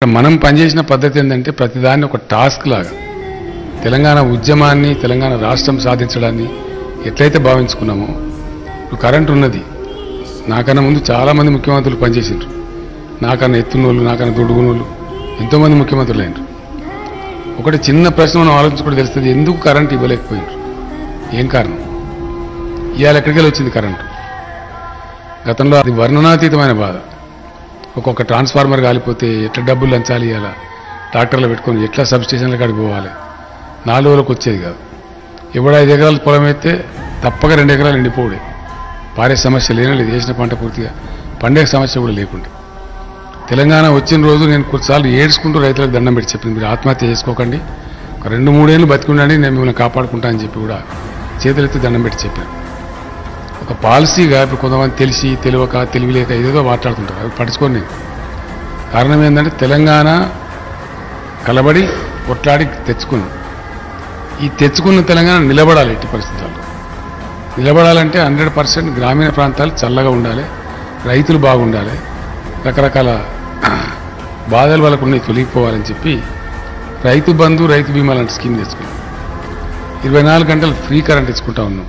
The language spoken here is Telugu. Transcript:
మనం పనిచేసిన పద్ధతి ఏంటంటే ప్రతిదాన్ని ఒక టాస్క్ లాగా తెలంగాణ ఉద్యమాన్ని తెలంగాణ రాష్ట్రం సాధించడాన్ని ఎట్లయితే భావించుకున్నామో ఇప్పుడు కరెంట్ ఉన్నది నాకన్నా ముందు చాలామంది ముఖ్యమంత్రులు పనిచేసిండ్రు నాకన్నా ఎత్తునోళ్ళు నాకన్నా దొడుగునోళ్ళు ఎంతోమంది ముఖ్యమంత్రులు అయినరు ఒకటి చిన్న ప్రశ్న మనం ఆలోచించుకుంటే తెలుస్తుంది ఎందుకు కరెంట్ ఇవ్వలేకపోయినారు ఏం కారణం ఇవాళ ఎక్కడికి వెళ్ళి వచ్చింది కరెంటు గతంలో అది వర్ణనాతీతమైన బాధ ఒక్కొక్క ట్రాన్స్ఫార్మర్ కాలిపోతే ఎట్లా డబ్బులు లంచాలి ఇవ్వాలా ట్రాక్టర్లు పెట్టుకొని ఎట్లా సబ్స్టేషన్ల కాడికి పోవాలి 4 రోజులకు వచ్చేది కాదు ఎవడ 5 ఎకరాల పొలం అయితే తప్పక 2 ఎకరాలు ఎండిపోవడే పారే సమస్య లేదు వేసిన పంట పూర్తిగా పండే సమస్య కూడా లేకుండా తెలంగాణ వచ్చిన రోజు నేను కొన్నిసార్లు ఏడ్చుకుంటూ రైతులకు దండం పెట్టి చెప్పింది మీరు ఆత్మహత్య చేసుకోకండి ఒక 2-3 ఏళ్ళు బతికుండండి నేను మిమ్మల్ని కాపాడుకుంటా అని చెప్పి కూడా చేతులెత్తి దండం పెట్టి చెప్పాను ఒక పాలసీగా ఇప్పుడు కొంతమంది తెలిసి తెలియక తెలివిలేక ఏదేదో మాట్లాడుతుంటారు అవి పట్టించుకోండి నేను కారణం ఏంటంటే తెలంగాణ కలబడి కొట్లాడి తెచ్చుకున్నాం ఈ తెచ్చుకున్న తెలంగాణ నిలబడాలి ఎట్టి పరిస్థితుల్లో నిలబడాలంటే 100% గ్రామీణ ప్రాంతాలు చల్లగా ఉండాలి రైతులు బాగుండాలి రకరకాల బాధలు వాళ్ళకు ఉన్నాయి తొలగిపోవాలని చెప్పి రైతు బంధు రైతు బీమా లాంటి స్కీమ్ తెచ్చుకున్నాం 24 గంటలు ఫ్రీ కరెంట్ ఇచ్చుకుంటా ఉన్నాం